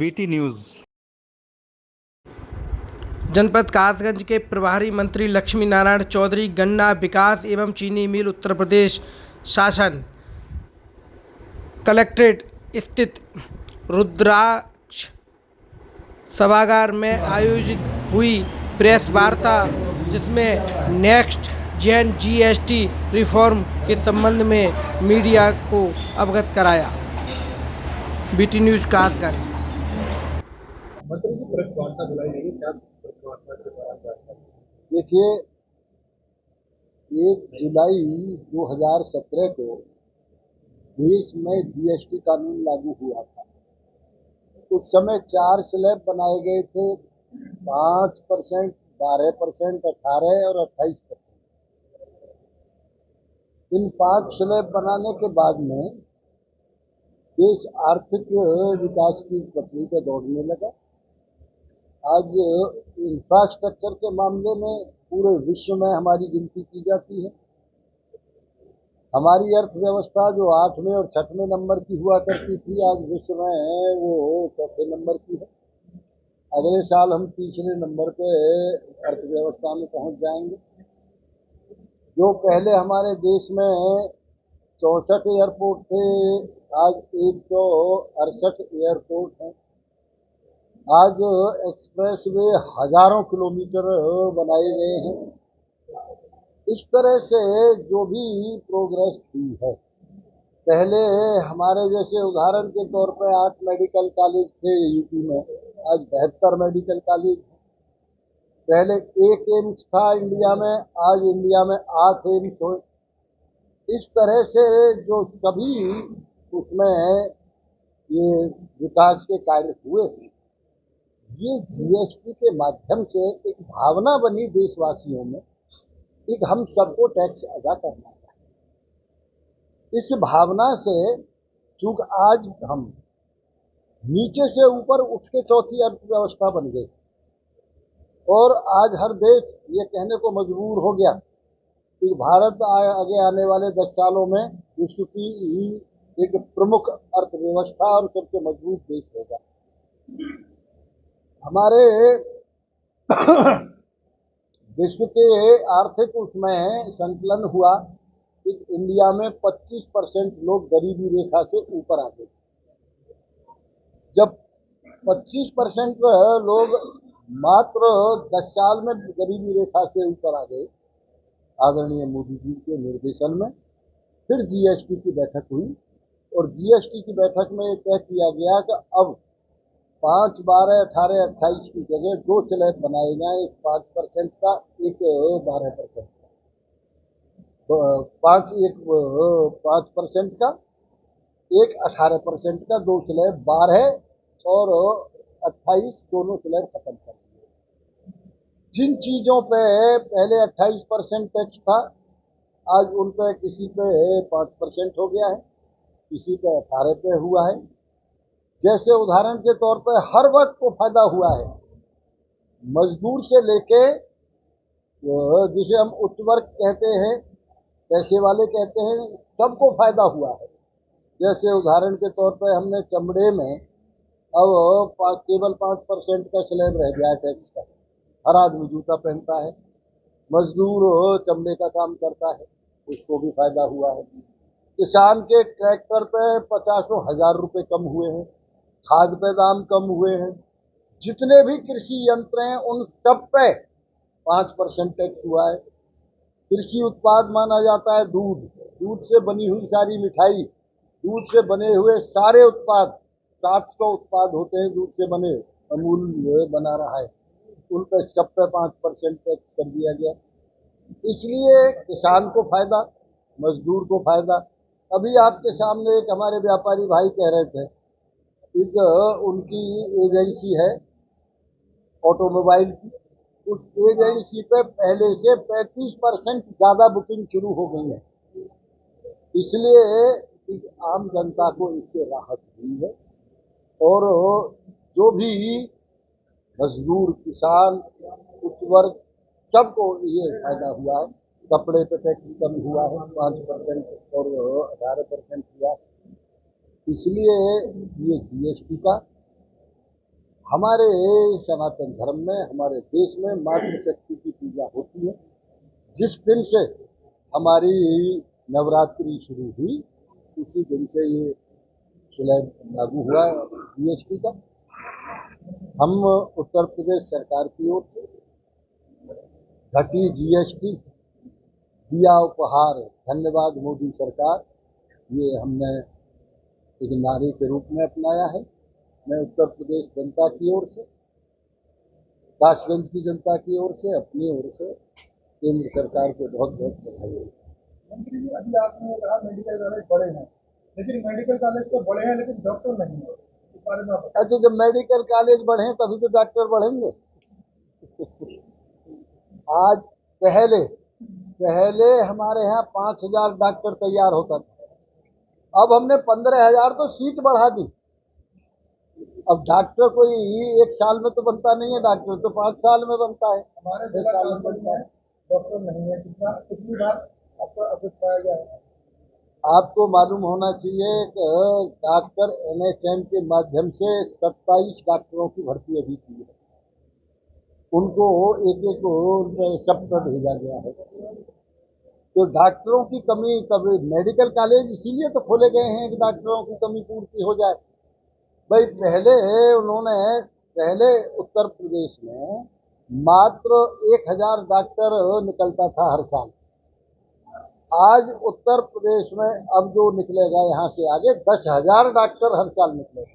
VT news. जनपद कासगंज के प्रभारी मंत्री लक्ष्मी नारायण चौधरी, गन्ना विकास एवं चीनी मिल उत्तर प्रदेश शासन कलेक्ट्रेट स्थित रुद्राक्ष सभागार में आयोजित हुई प्रेस वार्ता, जिसमें नेक्स्ट जेन जीएसटी रिफॉर्म के संबंध में मीडिया को अवगत कराया। BT news Kasganj. मंत्री जी, प्रेस वार्ता बुलाई गई है, क्या प्रेस वार्ता के दौरान क्या? देखिए, 1 जुलाई 2017 को देश में जीएसटी कानून लागू हुआ था। उस समय 4 स्लैब बनाए गए थे, 5%, 12%, 18% और 28%। इन 5 स्लैब बनाने के बाद में देश आर्थिक विकास की पटरी पर दौड़ने लगा। आज इंफ्रास्ट्रक्चर के मामले में पूरे विश्व में हमारी गिनती की जाती है। हमारी अर्थव्यवस्था जो 8वें और 6वें नंबर की हुआ करती थी, आज विश्व में वो 4थे नंबर की है। अगले साल हम 3रे नंबर पे अर्थव्यवस्था में पहुंच जाएंगे। जो पहले हमारे देश में 64 एयरपोर्ट थे, आज 168 एयरपोर्ट हैं। आज एक्सप्रेस वे हजारों किलोमीटर बनाए गए हैं। इस तरह से जो भी प्रोग्रेस हुई है, पहले हमारे जैसे उदाहरण के तौर पर 8 मेडिकल कॉलेज थे यूपी में, आज 72 मेडिकल कॉलेज। पहले 1 एम्स था इंडिया में, आज इंडिया में 8 एम्स हो। इस तरह से जो सभी उसमें ये विकास के कार्य हुए हैं, ये जीएसटी के माध्यम से एक भावना बनी देशवासियों में, एक हम सबको टैक्स अदा करना चाहिए। इस भावना से चूंकि आज हम नीचे से ऊपर उठ के चौथी अर्थव्यवस्था बन गई और आज हर देश ये कहने को मजबूर हो गया कि भारत आगे आने वाले 10 सालों में विश्व की एक प्रमुख अर्थव्यवस्था और सबसे मजबूत देश होगा। हमारे विश्व के आर्थिक उसमें संकलन हुआ कि इंडिया में 25% लोग गरीबी रेखा से ऊपर आ गए। जब 25% लोग मात्र 10 साल में गरीबी रेखा से ऊपर आ गए, आदरणीय मोदी जी के निर्देशन में फिर जीएसटी की बैठक हुई और जीएसटी की बैठक में तय किया गया कि अब 5, 12, 18, 28 की जगह 2 स्लैब बनाए जाए, एक 5% का, एक 12% का। 5% का, एक 18% का, 2 स्लैब 12 और 28 दोनों स्लैब खत्म कर दिए। जिन चीजों पे पहले 28% टैक्स था, आज उन पे किसी पे 5% हो गया है, किसी पे 18 पे हुआ है। जैसे उदाहरण के तौर पर हर वर्ग को फायदा हुआ है, मजदूर से लेके जिसे हम उच्च वर्ग कहते हैं, पैसे वाले कहते हैं, सबको फायदा हुआ है। जैसे उदाहरण के तौर पर हमने चमड़े में अब केवल 5% का स्लैब रह गया है टैक्स का। हर आदमी जूता पहनता है, मजदूर चमड़े का काम करता है, उसको भी फायदा हुआ है। किसान के ट्रैक्टर पे 50 हजार रुपए कम हुए हैं, खाद पे दाम कम हुए हैं। जितने भी कृषि यंत्र हैं उन सब पे 5% टैक्स हुआ है। कृषि उत्पाद माना जाता है दूध, दूध से बनी हुई सारी मिठाई, दूध से बने हुए सारे उत्पाद, 700 उत्पाद होते हैं दूध से बने, अमूल बना रहा है, उन पे सब पे 5% टैक्स कर दिया गया। इसलिए किसान को फायदा, मजदूर को फायदा। अभी आपके सामने एक हमारे व्यापारी भाई कह रहे थे, एक उनकी एजेंसी है ऑटोमोबाइल की, उस एजेंसी पे पहले से 35% ज्यादा बुकिंग शुरू हो गई है। इसलिए आम जनता को इससे राहत हुई है और जो भी मजदूर, किसान, उच्च वर्ग, सबको ये फायदा हुआ है। कपड़े पे टैक्स कम हुआ है, 5% और 18% हुआ। इसलिए ये जीएसटी का हमारे सनातन धर्म में, हमारे देश में मातृशक्ति की पूजा होती है। जिस दिन से हमारी नवरात्रि शुरू हुई उसी दिन से ये स्लैब लागू हुआ जीएसटी का। हम उत्तर प्रदेश सरकार की ओर से घटी जीएसटी, दिया उपहार, धन्यवाद मोदी सरकार, ये हमने एक नारे के रूप में अपनाया है। मैं उत्तर प्रदेश जनता की ओर से, कासगंज की जनता की ओर से, अपनी ओर से केंद्र सरकार को बहुत बहुत बधाई है। मंत्री जी, अभी आपने कहा मेडिकल कॉलेज बड़े हैं, लेकिन मेडिकल कॉलेज तो बड़े हैं लेकिन डॉक्टर नहीं है, इस बारे में आप बताइए। अच्छा, जब मेडिकल कॉलेज बढ़े तभी तो डॉक्टर बढ़ेंगे। आज पहले पहले हमारे यहाँ 5,000 डॉक्टर तैयार होता था, अब हमने 15,000 तो सीट बढ़ा दी। अब डॉक्टर कोई एक साल में तो बनता नहीं है, डॉक्टर तो 5 साल में बनता है, हमारे 6 जिला साल में कानपुर बनता है। में डॉक्टर नहीं है, कितनी बार आपको अवगत पाया गया है? आपको मालूम होना चाहिए कि डॉक्टर एनएचएम के माध्यम से 27 डॉक्टरों की भर्ती अभी की है। उनको एक एक सब पर भेजा गया है। तो डॉक्टरों की कमी, तभी मेडिकल कॉलेज इसीलिए तो खोले गए हैं कि डॉक्टरों की कमी पूर्ति हो जाए। भाई पहले उत्तर प्रदेश में मात्र 1,000 डॉक्टर निकलता था हर साल। आज उत्तर प्रदेश में अब जो निकलेगा यहाँ से आगे 10,000 डॉक्टर हर साल निकलेगा,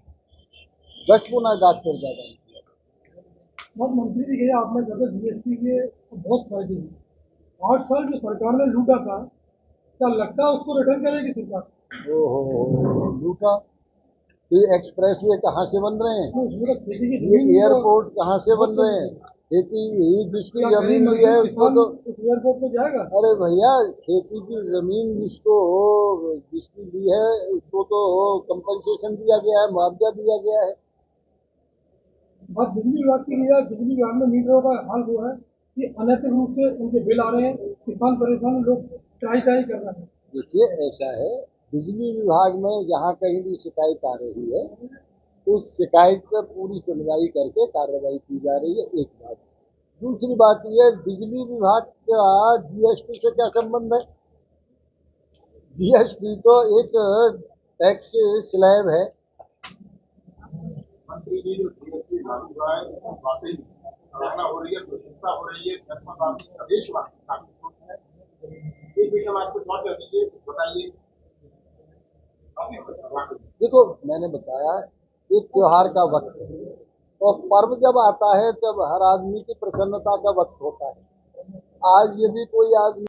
10 गुना डॉक्टर ज्यादा निकलेगा। मंत्री जी, ये आपने जैसे जीएसटी के बहुत फायदे हैं, 8 साल जो सरकार ने लूटा था, क्या लगता है उसको रिटर्न करेगी सरकार? ओहो, लूटा। तो ये एक्सप्रेस वे कहाँ से बन रहे हैं, खेती की ये जमीन एयरपोर्ट कहाँ से बन रहे हैं? खेती जिसकी जमीन ली है उसको तो, उस एयरपोर्ट पे जाएगा? अरे भैया, खेती की जमीन जिसकी ली है उसको तो कंपनसेशन दिया गया है, मुआवजा दिया गया है। बात बिजली विभाग की है, बिजली विभाग में मीटरों का हाल हुआ है कि अनैतिक रूप से उनके बिल आ रहे हैं, किसान परेशान, लोग ट्राई कर रहे हैं। देखिए, ऐसा है, बिजली विभाग में जहाँ कहीं भी शिकायत आ रही है उस शिकायत पर पूरी सुनवाई करके कार्रवाई की जा रही है, एक बात। दूसरी बात यह, बिजली विभाग का जीएसटी से क्या संबंध है? जीएसटी तो एक टैक्स स्लैब है। मंत्री जी, जो जीएसटी लागू हुआ है उसमें वाकई सराहना हो रही है, प्रशंसा हो रही है, प्रदेशवासी काफी खुश है। इस विषय में आप कुछ और कर दीजिए, कुछ बताइए। देखो, मैंने बताया एक त्योहार का वक्त है, और पर्व जब आता है तब हर आदमी की प्रसन्नता का वक्त होता है। आज यदि कोई आदमी